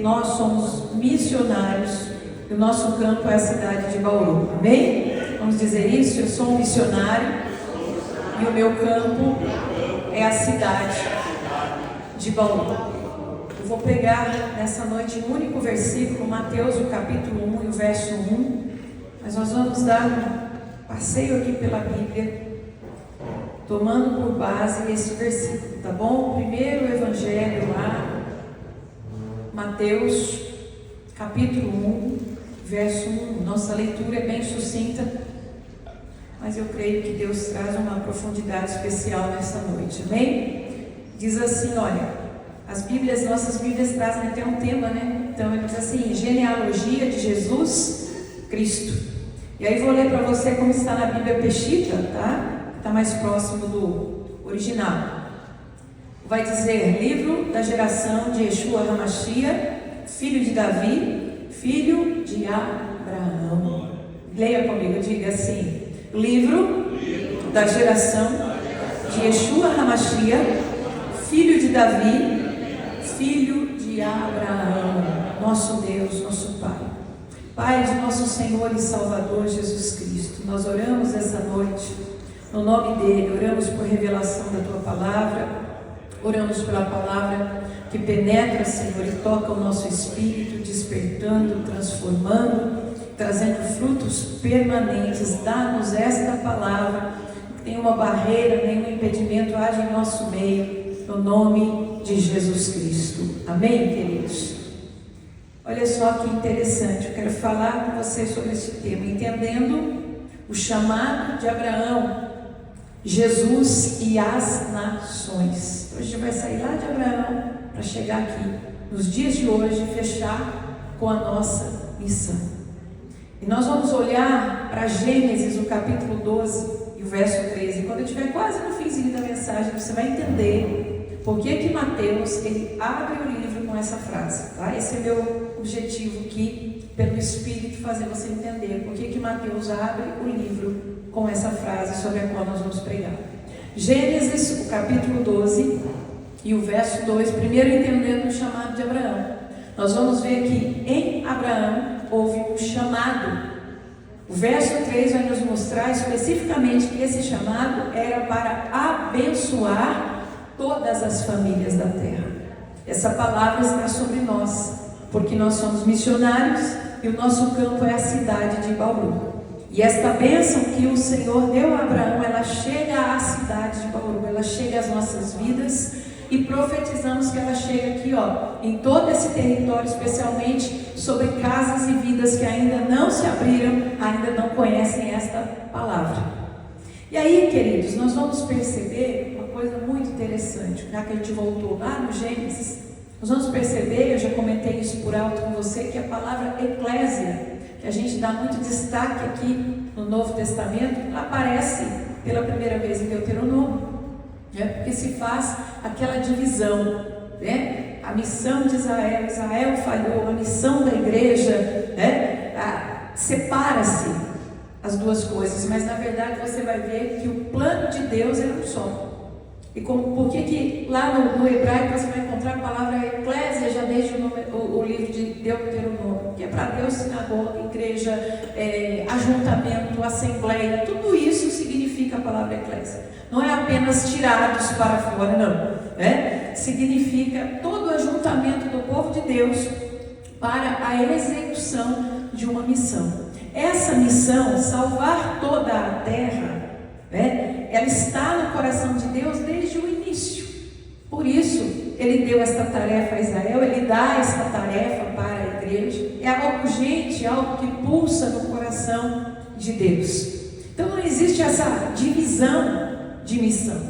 Nós somos missionários e o nosso campo é a cidade de Bauru, amém? Vamos dizer isso? Eu sou um missionário e o meu campo é a cidade de Bauru. Eu vou pregar nessa noite um único versículo, Mateus, o capítulo 1 e o verso 1, mas nós vamos dar um passeio aqui pela Bíblia, tomando por base esse versículo, tá bom? O primeiro evangelho lá, Mateus, capítulo 1, verso 1. Nossa leitura é bem sucinta, mas eu creio que Deus traz uma profundidade especial nessa noite, amém? Diz assim, olha, nossas Bíblias trazem até um tema, né? Então ele diz assim, genealogia de Jesus Cristo. E aí vou ler para você como está na Bíblia Peshitta, tá? Está mais próximo do original. Vai dizer, livro da geração de Yeshua HaMashiach, filho de Davi, filho de Abraão. Leia comigo, diga assim, livro da geração de Yeshua HaMashiach, filho de Davi, filho de Abraão, nosso Deus, nosso Pai. Pai de nosso Senhor e Salvador Jesus Cristo, nós oramos essa noite, no nome dEle, oramos por revelação da Tua Palavra, oramos pela palavra que penetra, Senhor, e toca o nosso espírito, despertando, transformando, trazendo frutos permanentes. Dá-nos esta palavra, que nenhuma barreira, nenhum impedimento haja em nosso meio, no nome de Jesus Cristo. Amém, queridos? Olha só que interessante, eu quero falar com vocês sobre esse tema, entendendo o chamado de Abraão, Jesus e as nações. Hoje a gente vai sair lá de Abraão para chegar aqui, nos dias de hoje, e fechar com a nossa missão. E nós vamos olhar para Gênesis, o capítulo 12 e o verso 13. Quando eu estiver quase no finzinho da mensagem, você vai entender por que Mateus ele abre o livro com essa frase. Tá? Esse é meu objetivo aqui, pelo Espírito, fazer você entender por que Mateus abre o livro com essa frase sobre a qual nós vamos pregar. Gênesis, o capítulo 12 e o verso 2, primeiro entendendo o chamado de Abraão. Nós vamos ver que em Abraão houve um chamado. O verso 3 vai nos mostrar especificamente que esse chamado era para abençoar todas as famílias da terra. Essa palavra está sobre nós, porque nós somos missionários e o nosso campo é a cidade de Bauru. E esta bênção que o Senhor deu a Abraão, ela chega à cidade de Bauru, ela chega às nossas vidas e profetizamos que ela chega aqui, em todo esse território, especialmente sobre casas e vidas que ainda não se abriram, ainda não conhecem esta palavra. E aí, queridos, nós vamos perceber uma coisa muito interessante, já que a gente voltou lá no Gênesis, nós vamos perceber, eu já comentei isso por alto com você, que a palavra eclésia, que a gente dá muito destaque aqui no Novo Testamento, aparece pela primeira vez em Deuteronômio, porque se faz aquela divisão, né? A missão de Israel, Israel falhou, a missão da igreja, né? Separa-se as duas coisas, mas na verdade você vai ver que o plano de Deus é um só. E por que lá no hebraico você vai encontrar a palavra eclésia já desde o livro de Deuteronômio, que é para Deus, sinagoga, igreja, ajuntamento, assembleia, tudo isso significa a palavra eclésia. Não é apenas tirados para fora, não. Significa todo o ajuntamento do povo de Deus para a execução de uma missão. Essa missão, salvar toda a terra, ela está no coração de Deus desde o início. Por isso, Ele deu esta tarefa a Israel, Ele dá esta tarefa para a igreja. É algo urgente, algo que pulsa no coração de Deus. Então não existe essa divisão de missão.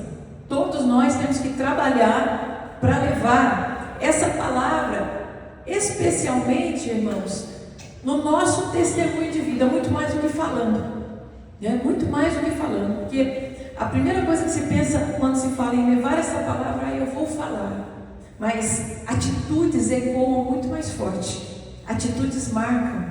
Todos nós temos que trabalhar para levar essa palavra, especialmente, irmãos, no nosso testemunho de vida, muito mais do que falando. Muito mais do que falando, porque a primeira coisa que se pensa quando se fala em levar essa palavra, eu vou falar, mas atitudes ecoam muito mais forte, atitudes marcam,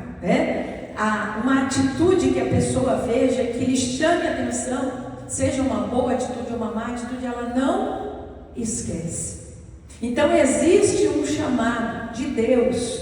uma atitude que a pessoa veja, que lhe chame a atenção, seja uma boa atitude ou uma má atitude, ela não esquece. Então existe um chamado de Deus.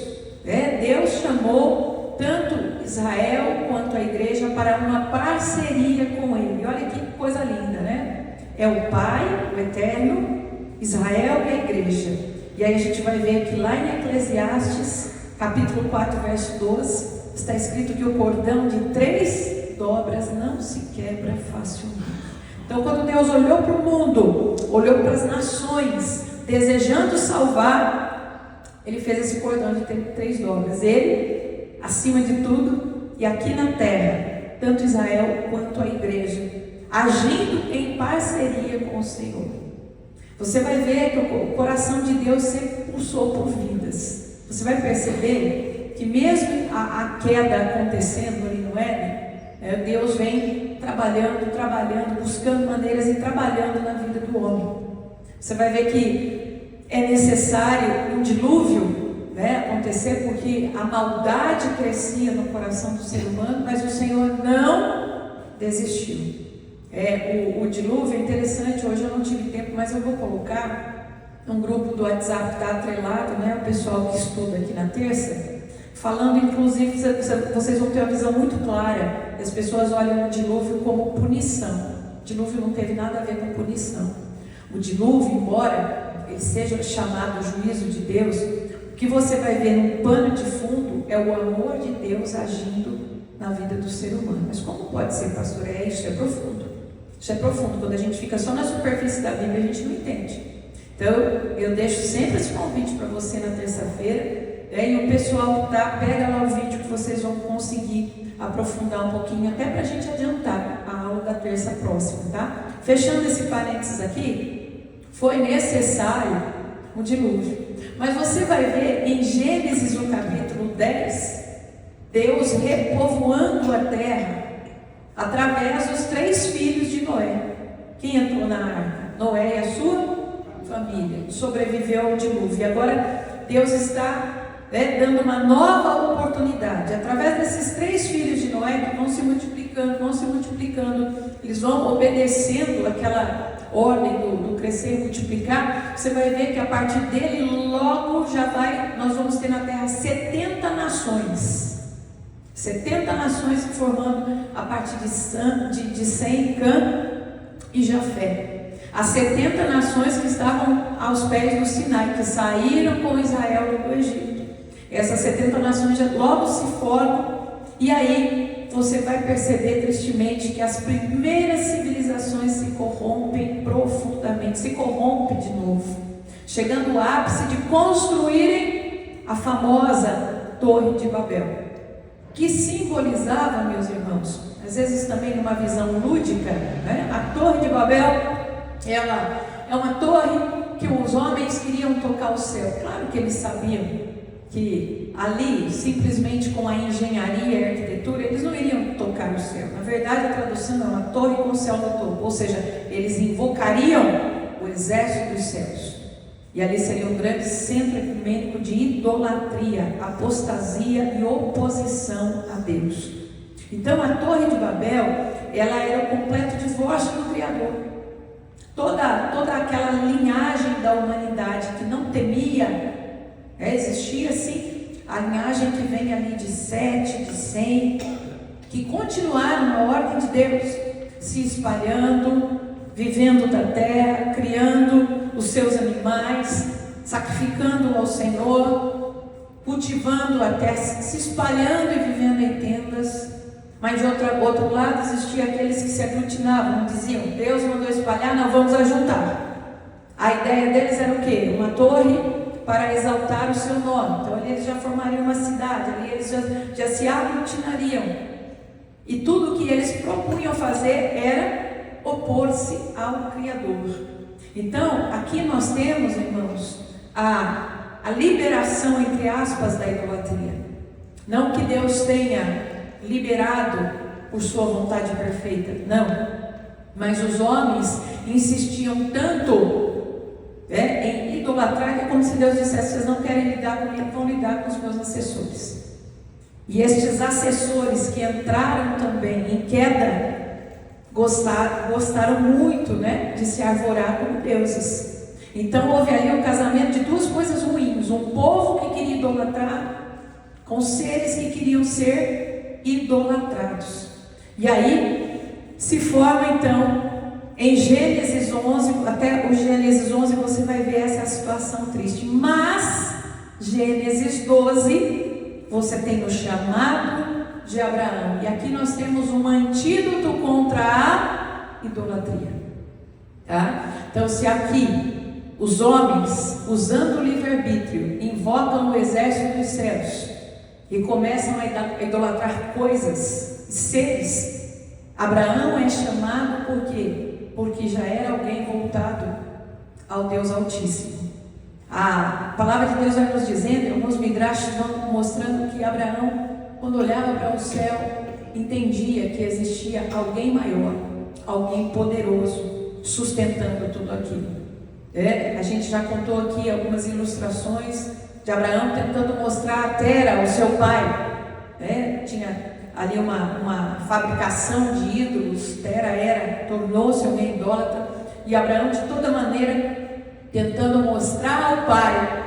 Deus chamou tanto Israel quanto a igreja para uma parceria com Ele. Olha que coisa linda, né? É o Pai, o Eterno, Israel e a igreja. E aí a gente vai ver que lá em Eclesiastes, capítulo 4, verso 12, está escrito que o cordão de 3 dobras não se quebra facilmente. Então, quando Deus olhou para o mundo, olhou para as nações, desejando salvar, Ele fez esse cordão de 3 dobras. Ele, acima de tudo, e aqui na terra, tanto Israel quanto a igreja, agindo em parceria com o Senhor. Você vai ver que o coração de Deus sempre pulsou por vidas. Você vai perceber que mesmo a queda acontecendo ali no Éden, Deus vem trabalhando, buscando maneiras e trabalhando na vida do homem. Você vai ver que é necessário um dilúvio, acontecer, porque a maldade crescia no coração do ser humano, mas o Senhor não desistiu. O dilúvio é interessante. Hoje eu não tive tempo, mas eu vou colocar um grupo do WhatsApp que está atrelado, o pessoal que estuda aqui na terça, falando, inclusive, vocês vão ter uma visão muito clara. As pessoas olham o dilúvio como punição. O dilúvio não teve nada a ver com punição. O dilúvio, embora ele seja chamado juízo de Deus, o que você vai ver num pano de fundo é o amor de Deus agindo na vida do ser humano. Mas como pode ser, pastor? Isso é profundo. Isso é profundo. Quando a gente fica só na superfície da Bíblia, a gente não entende. Então, eu deixo sempre esse convite para você na terça-feira. E o pessoal pega lá o vídeo que vocês vão conseguir aprofundar um pouquinho, até para a gente adiantar a aula da terça próxima, tá? Fechando esse parênteses aqui, foi necessário um dilúvio. Mas você vai ver em Gênesis, no capítulo 10, Deus repovoando a terra através dos 3 filhos de Noé. Quem entrou na arca? Noé e a sua família. Sobreviveu ao dilúvio. E agora Deus está dando uma nova oportunidade. Através desses 3 filhos de Noé, que vão se multiplicando, eles vão obedecendo aquela ordem do crescer e multiplicar. Você vai ver que a partir dele, logo nós vamos ter na terra 70 nações. 70 nações se formando a partir de Sem, Cã e Jafé. As 70 nações que estavam aos pés do Sinai, que saíram com Israel do Egito. Essas 70 nações já logo se formam, e aí você vai perceber tristemente que as primeiras civilizações se corrompem profundamente, se corrompem de novo, chegando ao ápice de construírem a famosa Torre de Babel, que simbolizava, meus irmãos, às vezes também numa visão lúdica, a Torre de Babel, ela é uma torre que os homens queriam tocar o céu. Claro que eles sabiam que ali, simplesmente com a engenharia e a arquitetura, eles não iriam tocar o céu. Na verdade, a tradução é uma torre com o céu no topo, ou seja, eles invocariam o exército dos céus. E ali seria um grande centro ecumênico de idolatria, apostasia e oposição a Deus. Então, a Torre de Babel, ela era o completo divórcio do Criador. Toda aquela linhagem da humanidade que não temia, existia sim a linhagem que vem ali de Sete, de Sem, que continuaram na ordem de Deus, se espalhando, vivendo da terra, criando os seus animais, sacrificando ao Senhor, cultivando a terra, se espalhando e vivendo em tendas. Mas de outro lado existia aqueles que se aglutinavam, diziam: Deus mandou espalhar, nós vamos ajuntar. A ideia deles era o quê? Uma torre para exaltar o seu nome. Então ali eles já formariam uma cidade, ali eles já se aglutinariam. E tudo o que eles propunham fazer era opor-se ao Criador. Então, aqui nós temos, irmãos, a liberação, entre aspas, da idolatria. Não que Deus tenha liberado por sua vontade perfeita, não. Mas os homens insistiam tanto em idolatrar, que é como se Deus dissesse: vocês não querem lidar comigo, vão lidar com os meus assessores. E estes assessores que entraram também em queda, gostaram muito, de se arvorar como deuses. Então houve ali o casamento de duas coisas ruins: um povo que queria idolatrar com seres que queriam ser idolatrados. E aí se forma então em Gênesis 11, até o Gênesis 11 você vai ver essa situação triste. Mas Gênesis 12 você tem o chamado de Abraão, e aqui nós temos um antídoto contra a idolatria, tá? Então, se aqui os homens, usando o livre-arbítrio, invocam o exército dos céus e começam a idolatrar coisas, seres, Abraão é chamado por quê? Porque já era alguém voltado ao Deus Altíssimo. A palavra de Deus vai nos dizendo, alguns midrashos vão mostrando que Abraão, quando olhava para o céu, entendia que existia alguém maior, alguém poderoso, sustentando tudo aquilo. A gente já contou aqui algumas ilustrações de Abraão tentando mostrar a Tera ao seu pai. Tinha ali uma fabricação de ídolos. Tera tornou-se alguém idólatra, e Abraão de toda maneira tentando mostrar ao pai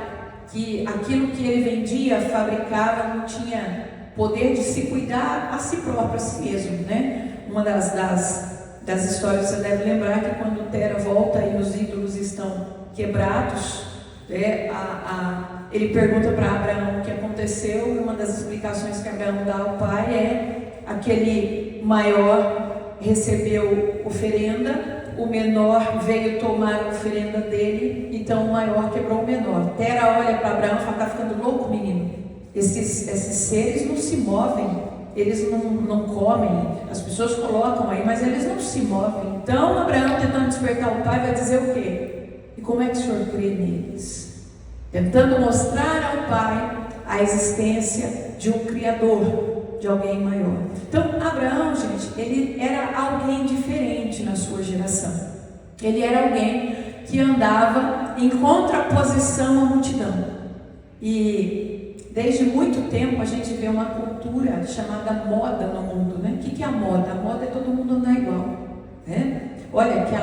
que aquilo que ele vendia, fabricava, não tinha poder de se cuidar a si próprio, a si mesmo, né? Uma das histórias você deve lembrar que quando Tera volta e os ídolos estão quebrados, ele pergunta para Abraão o que aconteceu, e uma das explicações que Abraão dá ao pai é: aquele maior recebeu oferenda, o menor veio tomar a oferenda dele, então o maior quebrou o menor. Tera olha para Abraão e fala: está ficando louco, menino? Esses seres não se movem, eles não comem, as pessoas colocam aí, mas eles não se movem. Então Abraão, tentando despertar o pai, vai dizer o quê? E como é que o senhor crê neles? Tentando mostrar ao pai a existência de um Criador, de alguém maior. Então Abraão, gente, ele era alguém diferente na sua geração. Ele era alguém que andava em contraposição à multidão. E desde muito tempo a gente vê uma cultura chamada moda no mundo, né? O que é a moda? A moda é todo mundo andar igual, né? Olha, aquele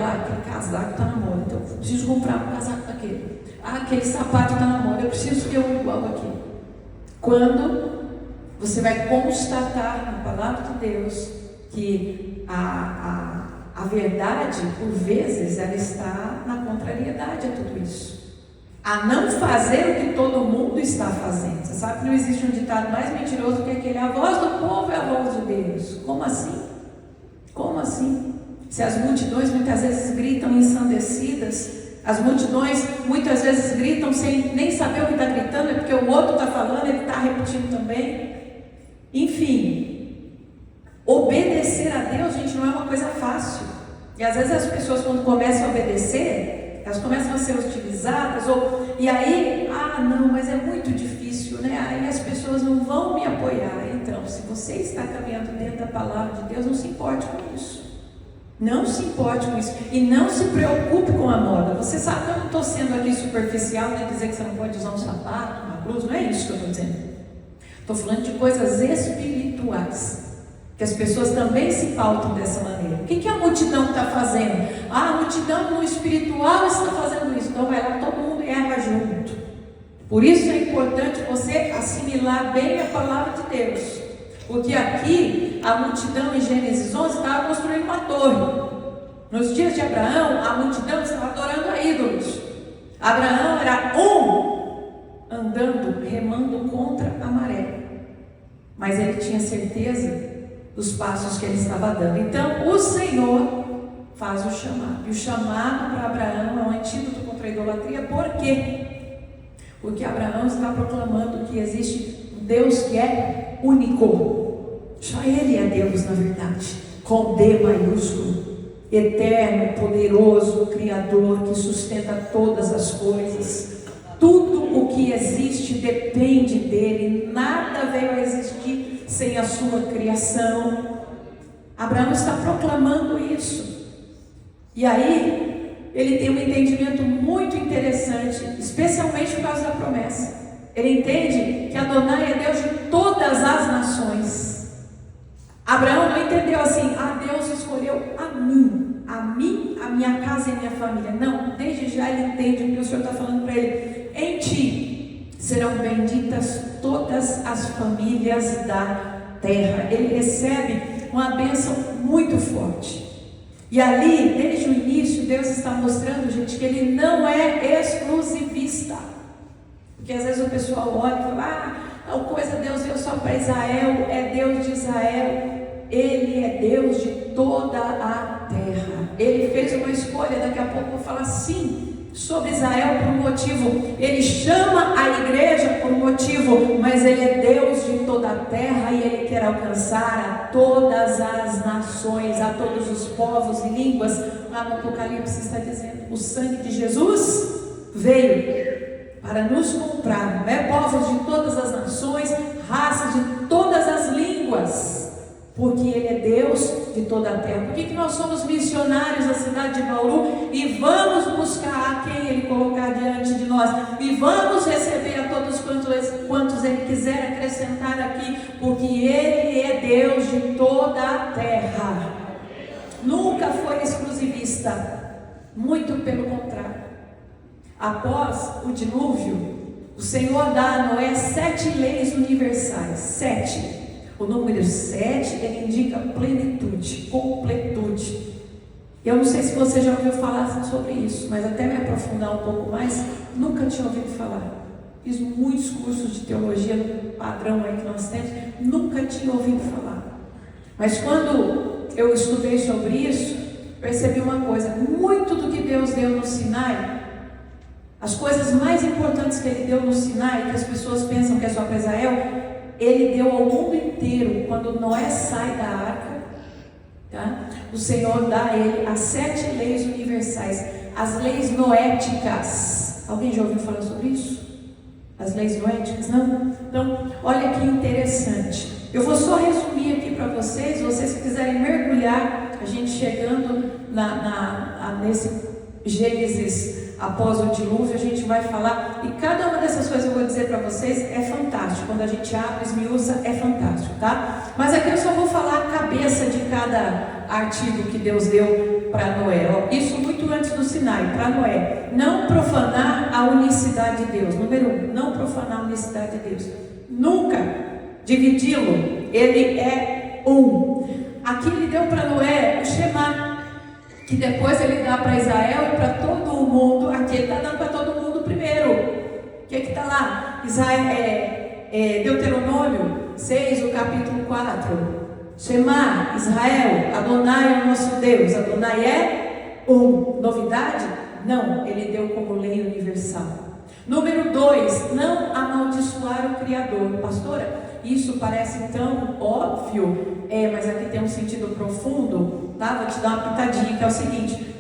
casaco está na moda, então eu preciso comprar um casaco daquele. Aquele sapato está na moda, eu preciso ter um igual daquele. Quando você vai constatar na palavra de Deus que a verdade, por vezes, ela está na contrariedade a tudo isso. A não fazer o que todo mundo está fazendo. Você sabe que não existe um ditado mais mentiroso que aquele: a voz do povo é a voz de Deus. Como assim? Como assim? Se as multidões muitas vezes gritam ensandecidas, as multidões muitas vezes gritam sem nem saber o que está gritando, é porque o outro está falando, ele está repetindo também. Enfim, obedecer a Deus, gente, não é uma coisa fácil. E às vezes as pessoas, quando começam a obedecer, elas começam a ser utilizadas, e aí, não, mas é muito difícil, né? Aí as pessoas não vão me apoiar. Então, se você está caminhando dentro da palavra de Deus, não se importe com isso. Não se importe com isso. E não se preocupe com a moda. Você sabe que eu não estou sendo aqui superficial, nem dizer que você não pode usar um sapato, uma blusa, não é isso que eu estou dizendo. Estou falando de coisas espirituais, que as pessoas também se pautam dessa maneira. O que a multidão está fazendo? A multidão no espiritual está fazendo isso, então vai lá, todo mundo erra junto. Por isso é importante você assimilar bem a palavra de Deus, porque aqui a multidão em Gênesis 11 estava construindo uma torre. Nos dias de Abraão, a multidão estava adorando a ídolos. Abraão era andando, remando contra a maré, mas ele tinha certeza dos passos que ele estava dando. Então o Senhor faz o chamado, e o chamado para Abraão é um antídoto contra a idolatria. Por quê? Porque Abraão está proclamando que existe um Deus que é único, só Ele é Deus na verdade, com D maiúsculo, eterno, poderoso, Criador, que sustenta todas as coisas. Tudo o que existe depende dele, nada veio a existir sem a sua criação. Abraão está proclamando isso. E aí, ele tem um entendimento muito interessante, especialmente por causa da promessa. Ele entende que Adonai é Deus de todas as nações. Abraão não entendeu assim: Deus escolheu a mim a minha casa e a minha família. Não, desde já ele entende o que o Senhor está falando para ele. Em ti serão benditas todas as famílias da terra. Ele recebe uma bênção muito forte. E ali, desde o início, Deus está mostrando, gente, que Ele não é exclusivista. Porque às vezes o pessoal olha e fala, tal coisa Deus deu só para Israel, é Deus de Israel. Ele é Deus de toda a terra. Ele fez uma escolha, daqui a pouco eu vou falar sim sobre Israel por um motivo. Ele chama a igreja por um motivo, mas Ele é Deus de toda a terra e Ele quer alcançar a todas as nações, a todos os povos e línguas. Lá no Apocalipse está dizendo, o sangue de Jesus veio para nos comprar, não é? Povos de todas as nações, raças de todas as línguas, porque Ele é Deus de toda a terra. Por que nós somos missionários da cidade de Bauru e vamos buscar a quem Ele colocar diante de nós, e vamos receber a todos quantos Ele quiser acrescentar aqui, porque Ele é Deus de toda a terra. Nunca foi exclusivista, muito pelo contrário. Após o dilúvio, o Senhor dá a Noé 7 leis universais. 7. O número 7, ele indica plenitude, completude. Eu não sei se você já ouviu falar sobre isso, mas até me aprofundar um pouco mais, nunca tinha ouvido falar. Fiz muitos cursos de teologia padrão aí que nós temos, nunca tinha ouvido falar. Mas quando eu estudei sobre isso, percebi uma coisa: muito do que Deus deu no Sinai, as coisas mais importantes que Ele deu no Sinai, que as pessoas pensam que é só para Israel, Ele deu ao mundo inteiro. Quando Noé sai da arca, tá? O Senhor dá a ele as 7 leis universais, as leis noéticas. Alguém já ouviu falar sobre isso? As leis noéticas? Não? Então, olha que interessante. Eu vou só resumir aqui para vocês. Vocês que quiserem mergulhar, a gente chegando nesse Gênesis após o dilúvio, a gente vai falar, e cada uma dessas coisas eu vou dizer para vocês, é fantástico. Quando a gente abre, esmiuça, é fantástico, tá? Mas aqui eu só vou falar a cabeça de cada artigo que Deus deu para Noé. Isso muito antes do Sinai, para Noé. Não profanar a unicidade de Deus. Número 1, não profanar a unicidade de Deus. Nunca dividi-lo. Ele é um. Aqui ele deu para Noé o Shema, que depois ele dá para Israel e para todo o mundo. Aqui ele está dando para todo mundo primeiro. O que está lá? Deuteronômio 6, o capítulo 4. Shema, Israel, Adonai é o nosso Deus. Adonai é um. Novidade? Não, ele deu como lei universal. Número 2, não amaldiçoar o Criador. Pastora, isso parece tão óbvio, mas aqui tem um sentido profundo, tá? Vou te dar uma pitadinha, que é o seguinte: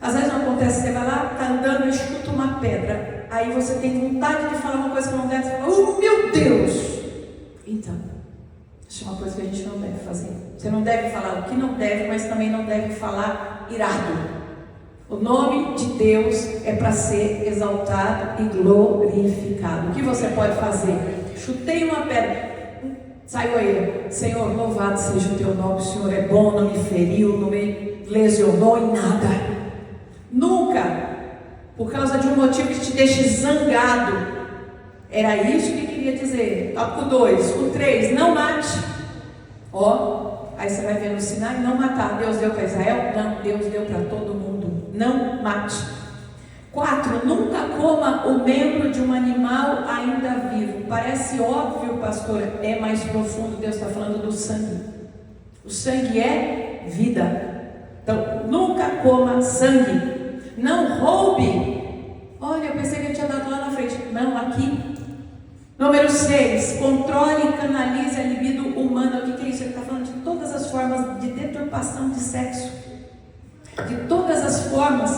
às vezes não acontece, você vai lá, está andando e escuta uma pedra, aí você tem vontade de falar uma coisa que não deve, você fala, oh meu Deus! Então, isso é uma coisa que a gente não deve fazer. Você não deve falar o que não deve, mas também não deve falar irado. O nome de Deus é para ser exaltado e glorificado. O que você pode fazer? Chutei uma pedra, saiu aí, Senhor, louvado seja o teu nome, o Senhor é bom, não me feriu, não me lesionou em nada. Nunca, por causa de um motivo que te deixe zangado. Era isso que queria dizer. Tópico 2, o 3, não mate. Aí você vai ver no Sinai, não matar. Deus deu para Israel? Não, Deus deu para todo mundo. Não mate. 4, nunca coma o membro de um animal ainda vivo. Parece óbvio, pastora, é mais profundo. Deus está falando do sangue. O sangue é vida. Então, nunca coma sangue. Não roube. Olha, eu pensei que eu tinha dado lá na frente. Não, aqui. Número 6, controle e canalize a libido humana. O que é isso? Ele está falando de todas as formas de deturpação de sexo, de todas as formas,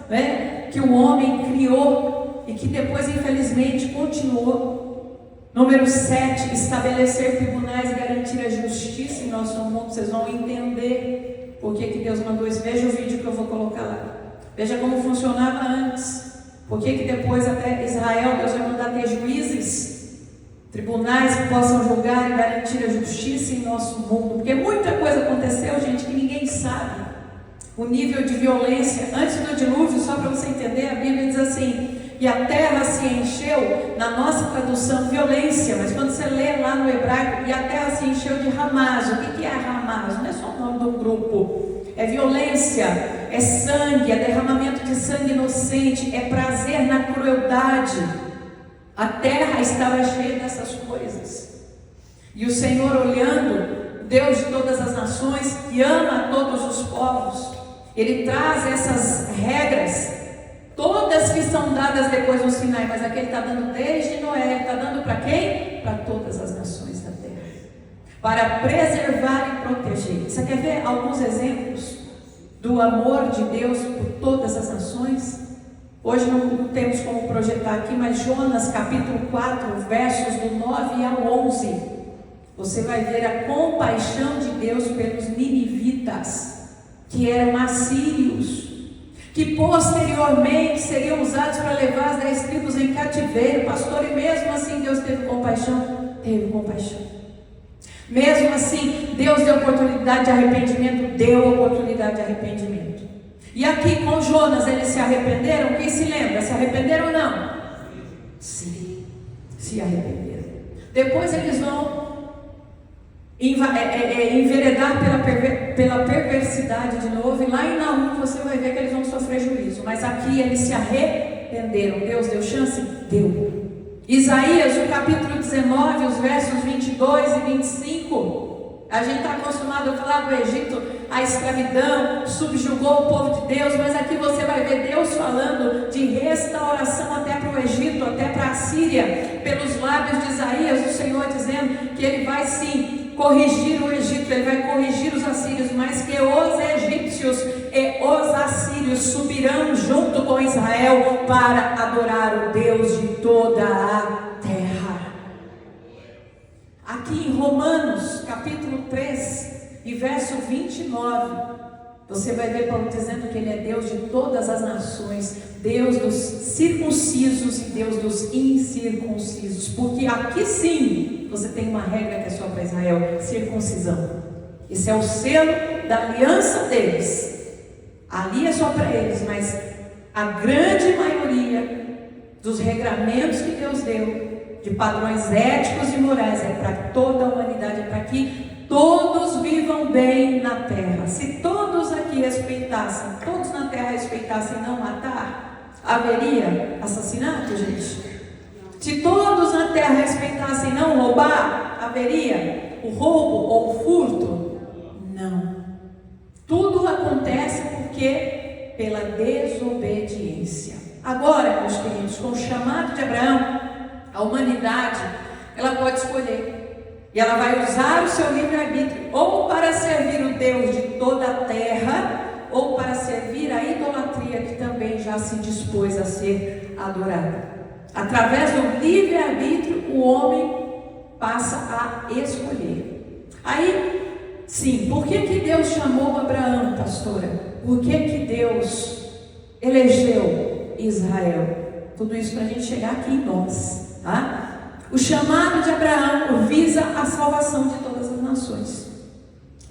né, que o homem criou e que depois, infelizmente, continuou. Número 7, estabelecer tribunais e garantir a justiça em nosso mundo. Vocês vão entender por que Deus mandou isso. Veja o vídeo que eu vou colocar lá. Veja como funcionava antes. Por que depois até Israel, Deus vai mandar ter juízes, tribunais que possam julgar e garantir a justiça em nosso mundo. Porque muita coisa aconteceu, gente, que ninguém sabe. o nível de violência. Antes do dilúvio, só para você entender, a Bíblia diz assim: e a terra se encheu, na nossa tradução, violência, mas quando você lê lá no hebraico, e a terra se encheu de Hamas. O que é Hamas? Não é só o nome de um grupo, é violência, é sangue, é derramamento de sangue inocente, é prazer na crueldade. A terra estava cheia dessas coisas, e o Senhor, olhando, Deus de todas as nações, que ama a todos os povos, Ele traz essas regras, todas que são dadas depois no Sinai, mas aqui Ele está dando desde Noé. Ele está dando para quem? Para todas as nações da terra, para preservar e proteger. Você quer ver alguns exemplos do amor de Deus por todas as nações? Hoje não temos como projetar aqui, mas Jonas capítulo 4, versos do 9 ao 11, você vai ver a compaixão de Deus pelos ninivitas, que eram assírios, que posteriormente seriam usados para levar as 10 tribos em cativeiro. Pastor, e mesmo assim Deus teve compaixão? Teve compaixão. Mesmo assim, Deus deu oportunidade de arrependimento? Deu oportunidade de arrependimento. E aqui com Jonas, eles se arrependeram? Quem se lembra? Se arrependeram ou não? Sim, se arrependeram. Depois eles vão enveredar pela perversidade de novo, e lá em Naum você vai ver que eles vão sofrer juízo, mas aqui eles se arrependeram. Deus deu chance? Deu. Isaías, o capítulo 19, os versos 22 e 25, a gente está acostumado a falar do Egito, a escravidão subjugou o povo de Deus, mas aqui você vai ver Deus falando de restauração até para o Egito, até para a Síria, pelos lábios de Isaías, o Senhor dizendo que Ele vai sim corrigir o Egito, Ele vai corrigir os assírios, mas que os egípcios e os assírios subirão junto com Israel para adorar o Deus de toda a terra. Aqui em Romanos capítulo 3 e verso 29, você vai ver Paulo dizendo que Ele é Deus de todas as nações, Deus dos circuncisos e Deus dos incircuncisos, porque aqui sim você tem uma regra que é só para Israel: circuncisão. Esse é o selo da aliança deles. Ali é só para eles, mas a grande maioria dos regramentos que Deus deu, de padrões éticos e morais, é para toda a humanidade, é para que todos vivam bem na terra. Se todos aqui respeitassem, todos na terra respeitassem não matar, haveria assassinato, gente? Se todos na terra respeitassem não roubar, haveria o roubo ou o furto? Não. Tudo acontece porque pela desobediência. Agora, meus queridos, com o chamado de Abraão, a humanidade, ela pode escolher. E ela vai usar o seu livre-arbítrio, ou para servir o Deus de toda a terra, ou para servir a idolatria que também já se dispôs a ser adorada. Através do livre-arbítrio, o homem passa a escolher. Aí, sim, por que Deus chamou Abraão, pastora? Por que Deus elegeu Israel? Tudo isso para a gente chegar aqui em nós, tá? O chamado de Abraão visa a salvação de todas as nações.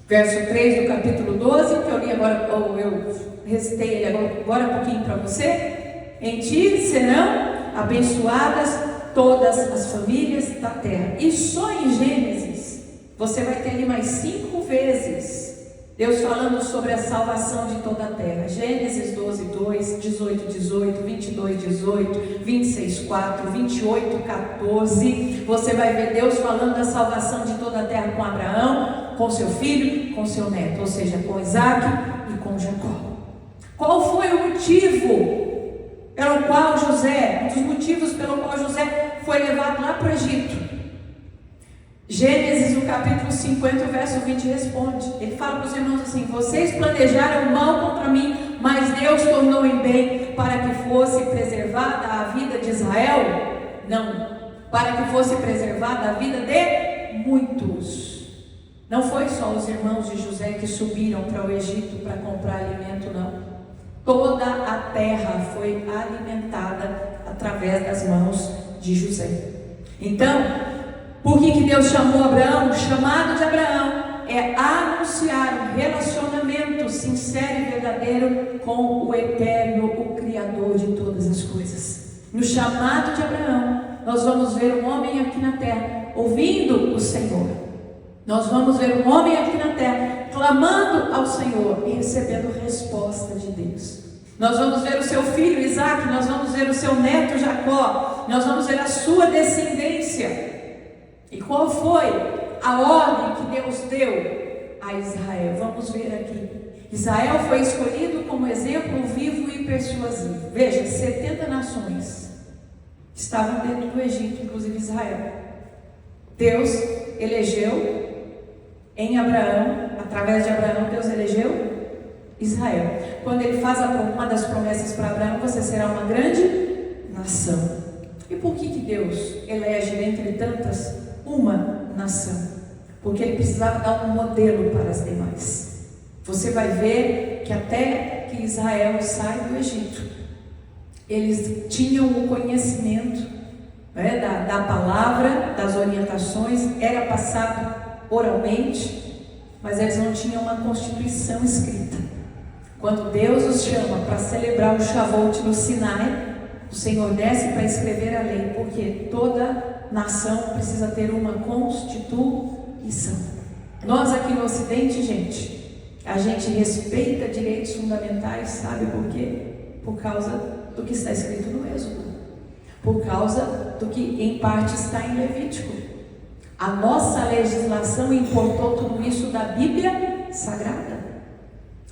Verso 3 do capítulo 12, que eu li agora, ou eu recitei ele agora um pouquinho para você. Em ti serão abençoadas todas as famílias da terra. E só em Gênesis você vai ter ali mais 5 vezes Deus falando sobre a salvação de toda a terra. Gênesis 12, 2, 18, 18, 22, 18, 26, 4, 28, 14. Você vai ver Deus falando da salvação de toda a terra com Abraão, com seu filho, com seu neto, ou seja, com Isaac e com Jacó. Qual foi o motivo pelo qual José, um dos motivos pelo qual José foi levado lá para o Egito? Gênesis, no capítulo 50, verso 20, responde. Ele fala para os irmãos assim: vocês planejaram mal contra mim, mas Deus tornou em bem para que fosse preservada a vida de Israel? Não, para que fosse preservada a vida de muitos. Não foi só os irmãos de José que subiram para o Egito para comprar alimento, não. Toda a terra foi alimentada através das mãos de José. Então, por que Deus chamou Abraão? O chamado de Abraão é anunciar um relacionamento sincero e verdadeiro com o Eterno, o Criador de todas as coisas. No chamado de Abraão, nós vamos ver um homem aqui na terra ouvindo o Senhor. Nós vamos ver um homem aqui na terra clamando ao Senhor e recebendo resposta de Deus. Nós vamos ver o seu filho Isaac, nós vamos ver o seu neto Jacó, nós vamos ver a sua descendência. E qual foi a ordem que Deus deu a Israel? Vamos ver aqui. Israel foi escolhido como exemplo vivo e persuasivo. Veja, 70 nações estavam dentro do Egito, inclusive Israel. Deus elegeu em Abraão, através de Abraão, Deus elegeu Israel. Quando ele faz uma das promessas para Abraão: você será uma grande nação. E por que Deus elege dentre tantas uma nação? Porque ele precisava dar um modelo para as demais. Você vai ver que até que Israel sai do Egito, eles tinham o conhecimento, né, da palavra, das orientações, era passado oralmente, mas eles não tinham uma constituição escrita. Quando Deus os chama para celebrar o Shavuot no Sinai, o Senhor desce para escrever a lei, porque toda nação precisa ter uma constituição. Nós aqui no Ocidente, gente, a gente respeita direitos fundamentais, sabe por quê? Por causa do que está escrito no Êxodo, por causa do que em parte está em Levítico. A nossa legislação importou tudo isso da Bíblia Sagrada.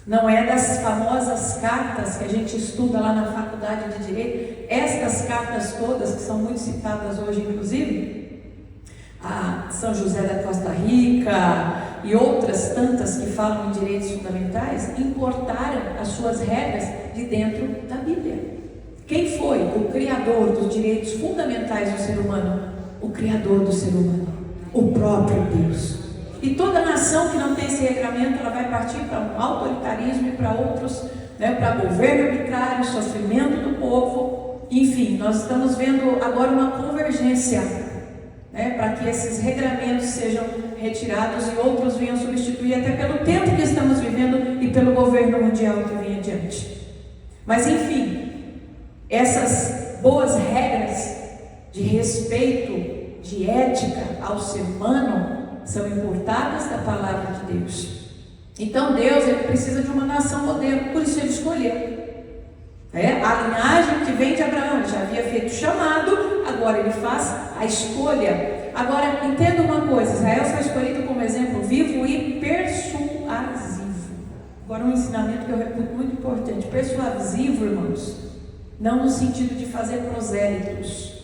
Não é das famosas cartas que a gente estuda lá na faculdade de Direito. Estas cartas todas, que são muito citadas hoje, inclusive, a São José da Costa Rica e outras tantas que falam em direitos fundamentais, importaram as suas regras de dentro da Bíblia. Quem foi o criador dos direitos fundamentais do ser humano? O criador do ser humano, o próprio Deus. E toda nação que não tem esse regramento, ela vai partir para um autoritarismo e para outros, né, para governo arbitrário, sofrimento do povo. Enfim, nós estamos vendo agora uma convergência, né, para que esses regramentos sejam retirados e outros venham substituir, até pelo tempo que estamos vivendo e pelo governo mundial que vem adiante. Mas enfim, essas boas regras de respeito, de ética ao ser humano, são importadas da palavra de Deus. Então Deus, ele precisa de uma nação modelo, por isso ele escolheu. A linhagem que vem de Abraão, ele já havia feito o chamado, agora ele faz a escolha. Agora, entenda uma coisa: Israel foi escolhido como exemplo vivo e persuasivo. Agora, um ensinamento que eu reputo muito importante: persuasivo, irmãos, não no sentido de fazer prosélitos.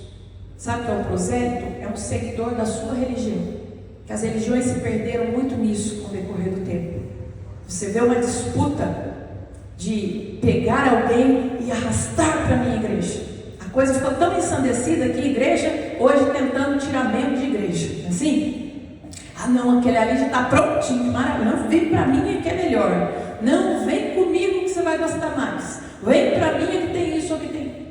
Sabe o que é um prosélito? É um seguidor da sua religião. Que as religiões se perderam muito nisso com o decorrer do tempo. Você vê uma disputa de pegar alguém e arrastar para a minha igreja. A coisa ficou tão ensandecida que a igreja hoje tentando tirar membro de igreja. Assim? Ah não, aquele ali já está prontinho, maravilhoso. Não, vem para mim que é melhor. Não, vem comigo que você vai gostar mais. Vem para mim que tem isso ou que tem.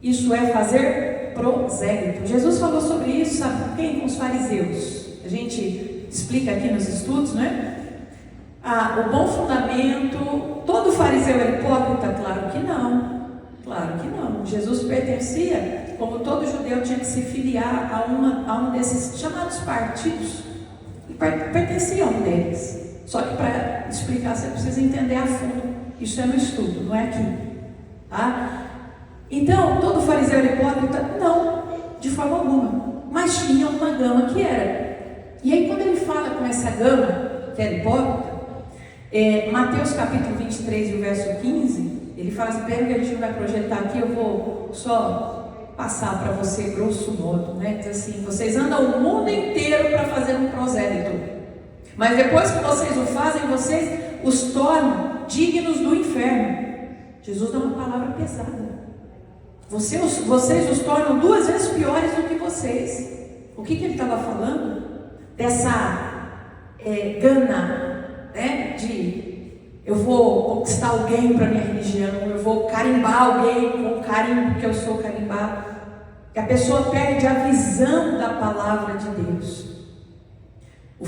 Isso é fazer prosélito. Jesus falou sobre isso, sabe com quem? Com os fariseus. A gente explica aqui nos estudos, né? O bom fundamento. Todo fariseu é hipócrita? Claro que não. Claro que não. Jesus pertencia, como todo judeu tinha que se filiar a um desses chamados partidos. E pertencia a um deles. Só que para explicar você precisa entender a fundo. Isso é no estudo, não é aqui. Tá? Então, todo fariseu era hipócrita? Não, de forma alguma. Mas tinha uma gama que era. E aí quando ele fala com essa gama, que era hipócrita, Mateus capítulo 23 e o verso 15, ele fala assim, pena que a gente não vai projetar aqui, eu vou só passar para você grosso modo, né? Diz assim: vocês andam o mundo inteiro para fazer um prosélito, mas depois que vocês o fazem, vocês os tornam dignos do inferno. Jesus dá uma palavra pesada. Vocês os tornam 2 vezes piores do que vocês. O que ele estava falando? Dessa gana, né, de eu vou conquistar alguém para minha religião, eu vou carimbar alguém com carimbo porque eu sou carimbado. Que a pessoa perde a visão da palavra de Deus.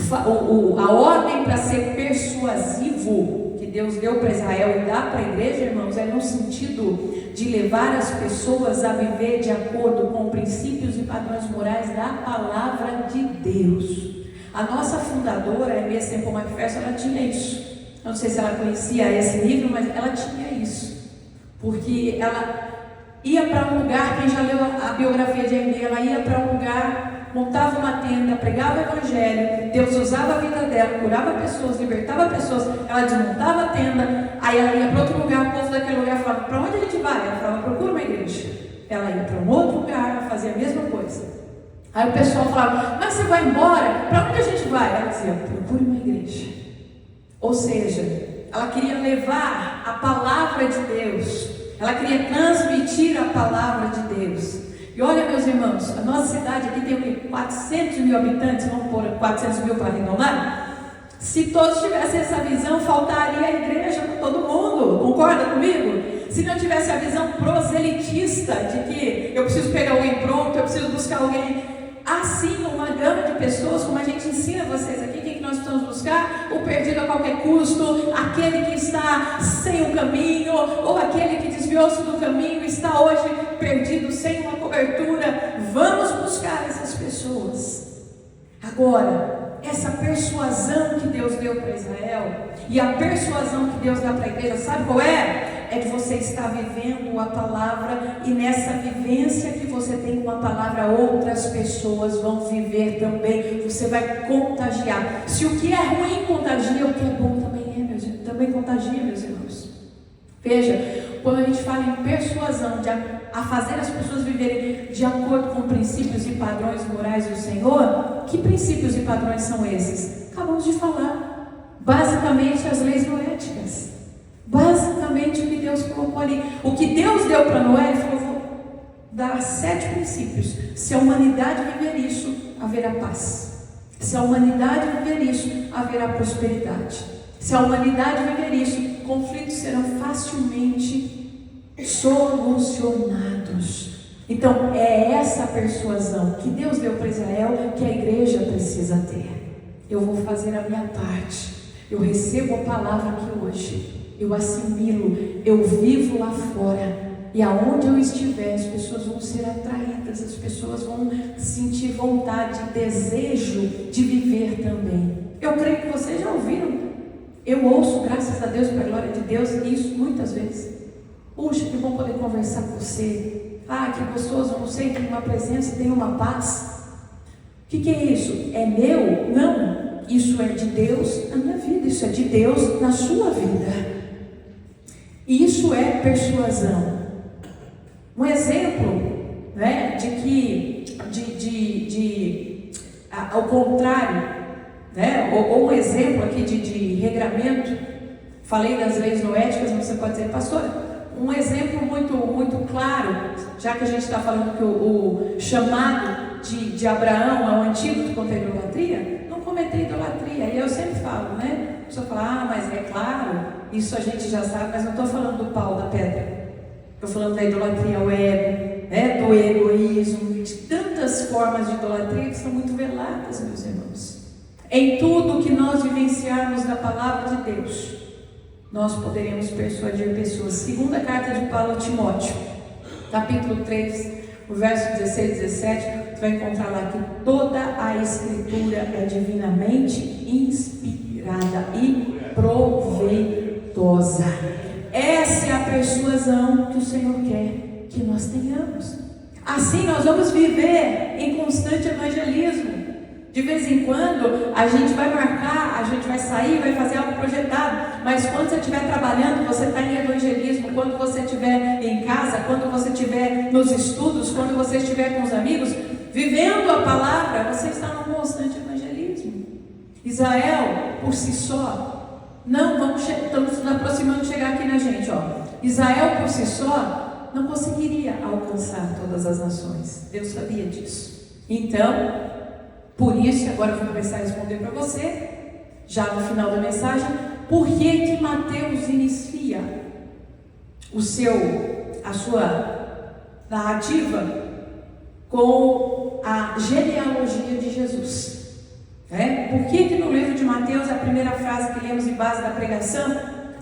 A ordem para ser persuasivo que Deus deu para Israel e dá para a igreja, irmãos, é no sentido de levar as pessoas a viver de acordo com princípios e padrões morais da palavra de Deus. A nossa fundadora, a M.S. Temple McPherson, ela tinha isso. Eu não sei se ela conhecia esse livro, mas ela tinha isso. Porque ela ia para um lugar, quem já leu a biografia de M.S., ela ia para um lugar, montava uma tenda, pregava o evangelho, Deus usava a vida dela, curava pessoas, libertava pessoas, ela desmontava a tenda, aí ela ia para outro lugar, o povo daquele lugar falava, para onde a gente vai? Ela falava, procura uma igreja. Ela ia para um outro lugar, fazia a mesma coisa. Aí o pessoal falava, mas você vai embora? Para onde a gente vai? Ela dizia, procure uma igreja. Ou seja, ela queria levar a palavra de Deus, ela queria transmitir a palavra de Deus. E olha, meus irmãos, a nossa cidade aqui tem o quê? 400 mil habitantes, vamos pôr 400 mil para arredondar? Se todos tivessem essa visão, faltaria a igreja para todo mundo, concorda comigo? Se não tivesse a visão proselitista de que eu preciso pegar alguém pronto, eu preciso buscar alguém, assim, uma gama de pessoas, como a gente ensina vocês aqui, quem que nós precisamos buscar? O perdido a qualquer custo, aquele que está sem o caminho, ou aquele que desviou-se do caminho, está hoje perdido, sem uma cobertura. Vamos buscar essas pessoas. Agora, essa persuasão que Deus deu para Israel, e a persuasão que Deus dá para a igreja, sabe qual é? É de você estar vivendo a palavra, e nessa vivência que você tem com a palavra, outras pessoas vão viver também. Você vai contagiar. Se o que é ruim contagia, o que é bom também contagia, meus irmãos. Veja, quando a gente fala em persuasão, a fazer as pessoas viverem de acordo com princípios e padrões morais do Senhor, que princípios e padrões são esses? Acabamos de falar. Basicamente, as leis noéticas. Basicamente o que Deus colocou ali. O que Deus deu para Noé, ele falou, vou dar 7 princípios. Se a humanidade viver isso, haverá paz. Se a humanidade viver isso, haverá prosperidade. Se a humanidade viver isso, conflitos serão facilmente solucionados. Então é essa persuasão que Deus deu para Israel que a igreja precisa ter. Eu vou fazer a minha parte. Eu recebo a palavra aqui hoje. Eu assimilo, eu vivo lá fora, e aonde eu estiver, as pessoas vão ser atraídas, as pessoas vão sentir vontade, desejo de viver também. Eu creio que vocês já ouviram, eu ouço, graças a Deus, para a glória de Deus, isso muitas vezes. Puxa, que bom poder conversar com você. Ah, que gostoso, não sei, tem uma presença, tem uma paz. O que é isso? É meu? Não, isso é de Deus na minha vida, isso é de Deus na sua vida. Isso é persuasão. Um exemplo, né, de que, ao contrário, né, ou um exemplo aqui de regramento. Falei das leis noéticas, mas você pode dizer, pastor, um exemplo muito claro, já que a gente está falando que o chamado de Abraão é o antídoto contra a idolatria, não cometer idolatria. E eu sempre falo, né? A pessoa fala, mas é claro, isso a gente já sabe, mas não estou falando do pau, da pedra. Estou falando da idolatria ao ego, né? Do egoísmo, de tantas formas de idolatria que são muito veladas, meus irmãos. Em tudo que nós vivenciarmos da palavra de Deus, nós poderemos persuadir pessoas. Segunda carta de Paulo a Timóteo, capítulo 3, o verso 16 e 17, você vai encontrar lá que toda a escritura é divinamente inspirada e proveitosa. Essa é a persuasão que o Senhor quer que nós tenhamos. Assim nós vamos viver em constante evangelismo. De vez em quando a gente vai marcar, a gente vai sair, vai fazer algo projetado, mas quando você estiver trabalhando, você está em evangelismo. Quando você estiver em casa, quando você estiver nos estudos, quando você estiver com os amigos, vivendo a palavra, você está num constante evangelismo. Israel, por si só, estamos nos aproximando de chegar aqui na gente, ó. Israel por si só não conseguiria alcançar todas as nações. Deus sabia disso. Então, por isso, agora eu vou começar a responder para você, já no final da mensagem, por que Mateus inicia a sua narrativa com a genealogia de Jesus. Por que no livro de Mateus, a primeira frase que lemos em base da pregação,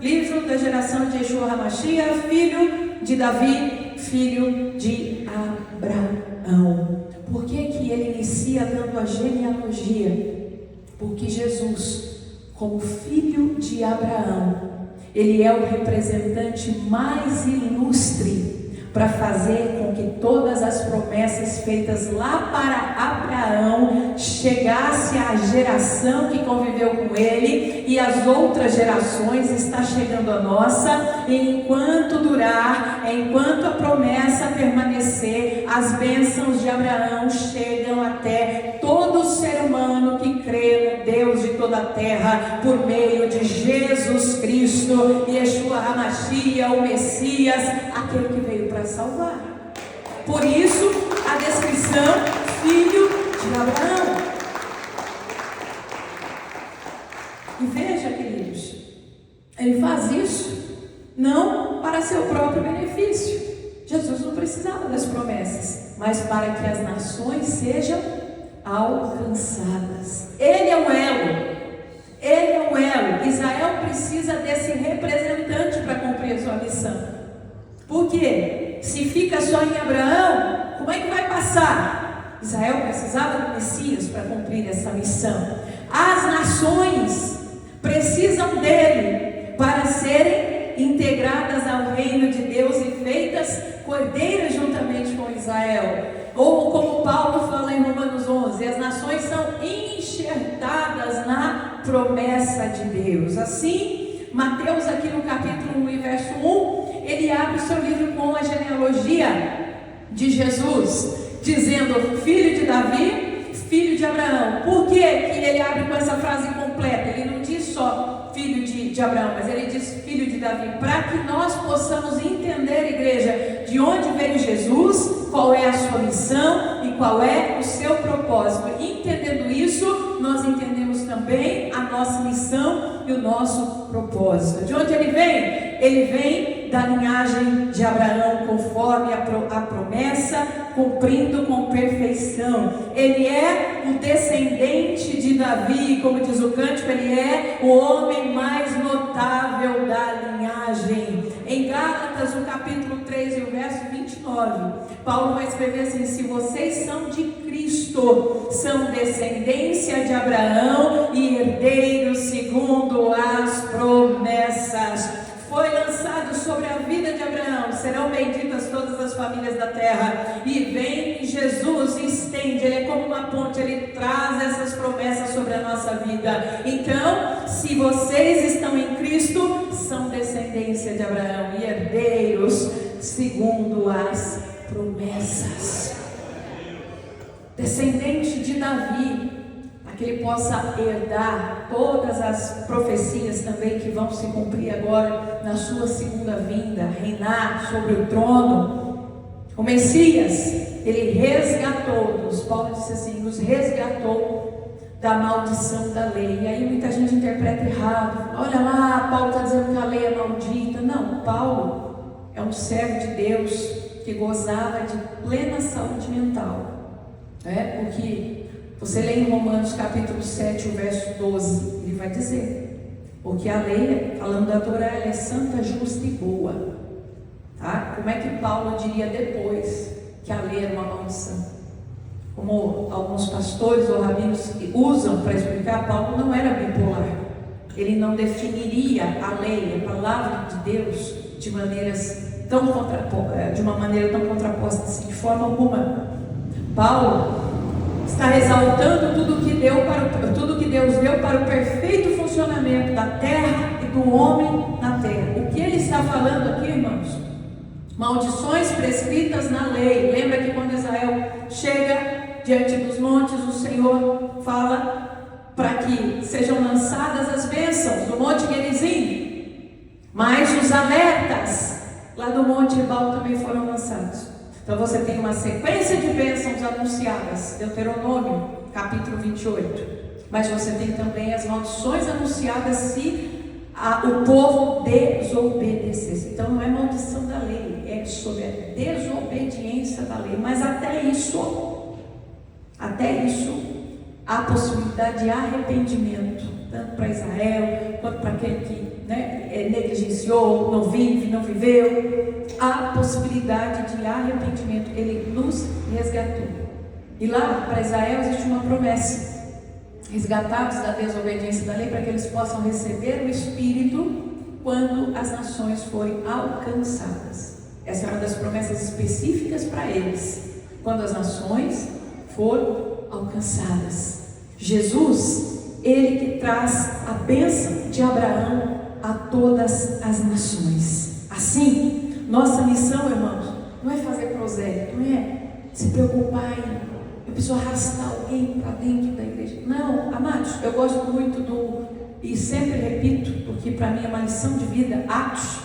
livro da geração de Yeshua HaMashiach, filho de Davi, filho de Abraão. Por que que ele inicia dando a genealogia? Porque Jesus, como filho de Abraão, ele é o representante mais ilustre para fazer com que todas as promessas feitas lá para Abraão chegasse à geração que conviveu com ele, e as outras gerações está chegando a nossa, e enquanto durar, enquanto a promessa permanecer, as bênçãos de Abraão chegam até todo ser humano que crê no Deus de toda a terra, por meio de Jesus Cristo, Yeshua HaMashiach, o Messias, aquele que veio para salvar. Por isso a descrição filho de Abraão. E veja, queridos, ele faz isso não para seu próprio benefício. Jesus não precisava das promessas, mas para que as nações sejam alcançadas. Ele é o elo. Ele é o elo. Israel precisa desse representante para cumprir a sua missão. Por quê? Se fica só em Abraão, como é que vai passar? Israel precisava do Messias para cumprir essa missão. As nações precisam dele para serem integradas ao reino de Deus e feitas cordeiras juntamente com Israel. Ou como Paulo fala em Romanos 11, as nações são enxertadas na promessa de Deus. Assim, Mateus aqui no capítulo 1 e verso 1, ele abre o seu livro com a genealogia de Jesus, dizendo filho de Davi, filho de Abraão. Por que ele abre com essa frase completa? Ele não diz só filho de Abraão, mas ele diz filho de Davi, para que nós possamos entender, igreja, de onde veio Jesus, qual é a sua missão e qual é o seu propósito. Entendendo isso, nós entendemos também a nossa missão e o nosso propósito. De onde ele vem? Ele vem da linhagem de Abraão, conforme a promessa, cumprindo com perfeição. Ele é o descendente de Davi, como diz o cântico, ele é o homem mais notável da linhagem. Em Gálatas, no capítulo 3 e o verso 29, Paulo vai escrever assim: se vocês são de Cristo, são descendência de Abraão e herdeiros segundo as promessas. Foi lançado sobre a vida de Abraão, serão benditas todas as famílias da terra. E vem Jesus e estende, ele é como uma ponte, ele traz essas promessas sobre a nossa vida. Então, se vocês estão em Cristo, são descendência de Abraão e herdeiros segundo as promessas. Descendente de Davi, para que ele possa herdar todas as profecias também que vão se cumprir agora na sua segunda vinda, reinar sobre o trono. O Messias, ele resgatou-nos, Paulo disse assim, nos resgatou da maldição da lei. E aí muita gente interpreta errado, olha lá, Paulo está dizendo que a lei é maldita. Não, Paulo é um servo de Deus que gozava de plena saúde mental, porque você lê em Romanos capítulo 7, o verso 12, ele vai dizer, porque a lei, falando da Torá, ela é santa, justa e boa. Tá? Como é que Paulo diria depois que a lei era uma maldição? Como alguns pastores ou rabinos usam para explicar, Paulo não era bipolar. Ele não definiria a lei, a palavra de Deus, de uma maneira tão contraposta assim, de forma alguma. Paulo está exaltando tudo que Deus deu para o perfeito funcionamento da terra e do homem na terra. O que ele está falando aqui, irmãos? Maldições prescritas na lei. Lembra que quando Israel chega diante dos montes, o Senhor fala para que sejam lançadas as bênçãos do Monte Gerizim, mas os alertas lá do Monte Ebal também foram lançados. Então você tem uma sequência de bênçãos anunciadas, Deuteronômio, capítulo 28. Mas você tem também as maldições anunciadas se o povo desobedecesse. Então não é maldição da lei, é sobre a desobediência da lei. Mas até isso, há possibilidade de arrependimento tanto para Israel, quanto para aquele que negligenciou, não vive, não viveu. Há possibilidade de arrependimento. Ele nos resgatou. E lá para Israel existe uma promessa: resgatados da desobediência da lei, para que eles possam receber o Espírito quando as nações forem alcançadas. Essa é uma das promessas específicas para eles, quando as nações foram alcançadas. Jesus, ele que traz a bênção de Abraão a todas as nações. Assim, nossa missão, irmãos, não é fazer prosélito, não é se preocupar em eu preciso arrastar alguém para dentro da igreja. Não, amados, eu gosto muito e sempre repito, porque para mim é uma lição de vida, Atos,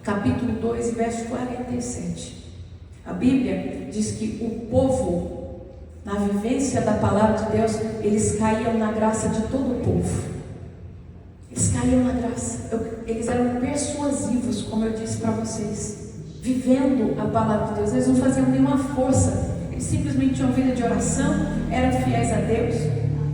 capítulo 2, e verso 47. A Bíblia diz que o povo, na vivência da palavra de Deus, eles caíam na graça de todo o povo. Eles caíam na graça. Eles eram persuasivos, como eu disse para vocês, vivendo a palavra de Deus. Eles não faziam nenhuma força. Eles simplesmente tinham vida de oração, eram fiéis a Deus,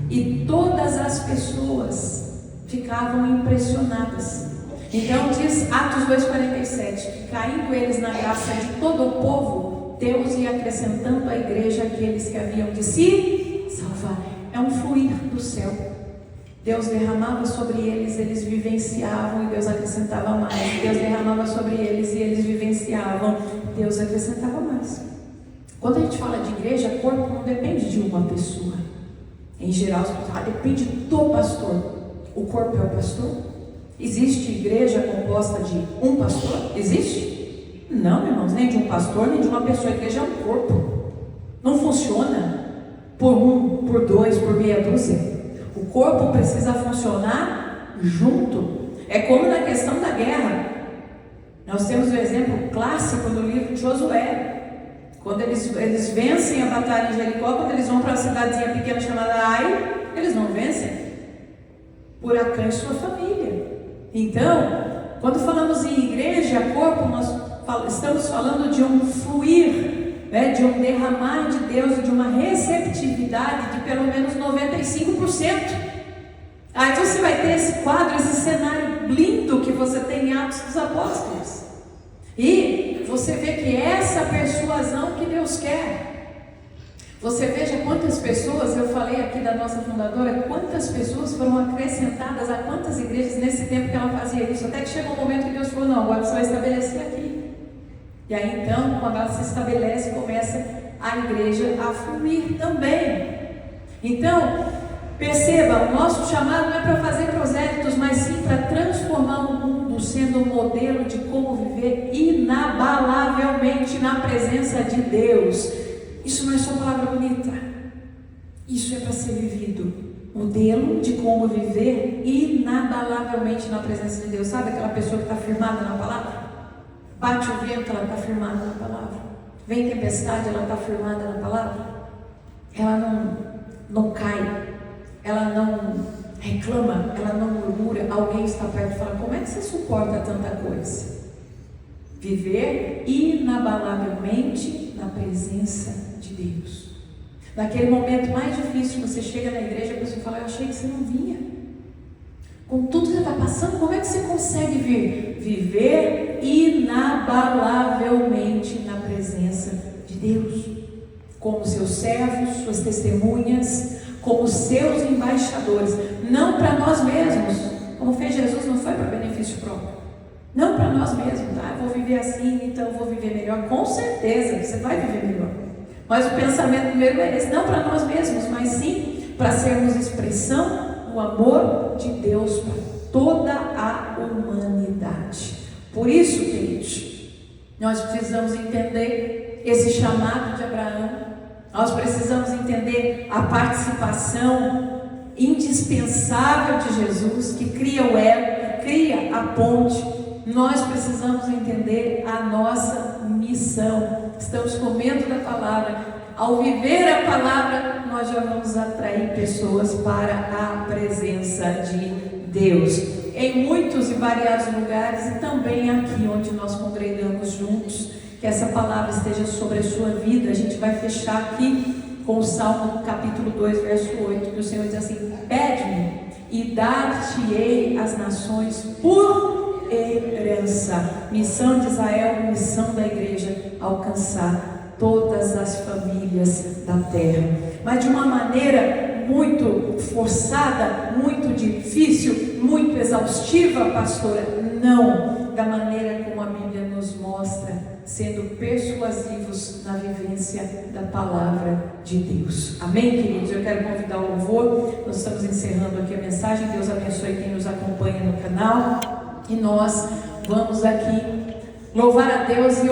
e todas as pessoas ficavam impressionadas. Então diz Atos 2,47, que caindo eles na graça de todo o povo, Deus ia acrescentando à igreja aqueles que haviam de se salvar. É um fluir do céu. Deus derramava sobre eles, eles vivenciavam e Deus acrescentava mais. Deus derramava sobre eles e eles vivenciavam, Deus acrescentava mais. Quando a gente fala de igreja, corpo não depende de uma pessoa. Em geral, depende do pastor. O corpo é o pastor? Existe igreja composta de um pastor? Existe? Não, irmãos, nem de um pastor, nem de uma pessoa. A igreja é um corpo. Não funciona por um, por dois, por meia dúzia. O corpo precisa funcionar junto. É como na questão da guerra. Nós temos um exemplo clássico no livro de Josué. Quando eles vencem a batalha em Jericó, quando eles vão para uma cidadezinha pequena chamada Ai, eles não vencem por Acã e sua família. Então, quando falamos em igreja, corpo, nós estamos falando de um fluir, de um derramar de Deus, de uma receptividade de pelo menos 95%. Aí você vai ter esse quadro, esse cenário lindo que você tem em Atos dos Apóstolos. E você vê que essa persuasão que Deus quer. Você veja quantas pessoas, eu falei aqui da nossa fundadora, quantas pessoas foram acrescentadas a quantas igrejas nesse tempo que ela fazia isso. Até que chegou um momento que Deus falou, não, agora você vai estabelecer aqui. E aí então, quando ela se estabelece, começa a igreja a fluir também. Então, perceba, o nosso chamado não é para fazer prosélitos, mas sim para transformar o mundo, sendo um modelo de como viver inabalavelmente na presença de Deus. Isso não é só palavra bonita, isso é para ser vivido. Modelo de como viver inabalavelmente na presença de Deus. Sabe aquela pessoa que está firmada na palavra? Bate o vento, ela está firmada na palavra. Vem tempestade, ela está firmada na palavra. Ela não cai, ela não reclama, ela não murmura. Alguém está perto e fala, como é que você suporta tanta coisa? Viver inabalavelmente na presença de Deus. Naquele momento mais difícil, você chega na igreja e a pessoa fala, eu achei que você não vinha. Com tudo que você está passando, como é que você consegue vir? Viver inabalavelmente na presença de Deus. Como seus servos, suas testemunhas, como seus embaixadores. Não para nós mesmos. Como fez Jesus, não foi para benefício próprio. Não para nós mesmos, tá? Eu vou viver assim, então eu vou viver melhor. Com certeza, você vai viver melhor. Mas o pensamento primeiro é esse, não para nós mesmos, mas sim para sermos expressão do amor de Deus para toda a humanidade. Por isso, queridos, nós precisamos entender esse chamado de Abraão. Nós precisamos entender a participação indispensável de Jesus, que cria o elo, que cria a ponte. Nós precisamos entender a nossa missão. Estamos comendo da palavra. Ao viver a palavra, nós já vamos atrair pessoas para a presença de Deus. Em muitos e variados lugares, e também aqui onde nós congregamos juntos, que essa palavra esteja sobre a sua vida. A gente vai fechar aqui com o Salmo capítulo 2, verso 8, que o Senhor diz assim, pede-me e dar-te-ei as nações por herança. Missão de Israel, missão da igreja, alcançar todas as famílias da terra. Mas de uma maneira muito forçada, muito difícil, muito exaustiva, pastora? Não, da maneira como a Bíblia nos mostra, sendo persuasivos na vivência da palavra de Deus. Amém, queridos? Eu quero convidar o louvor. Nós estamos encerrando aqui a mensagem. Deus abençoe quem nos acompanha no canal. E nós vamos aqui louvar a Deus e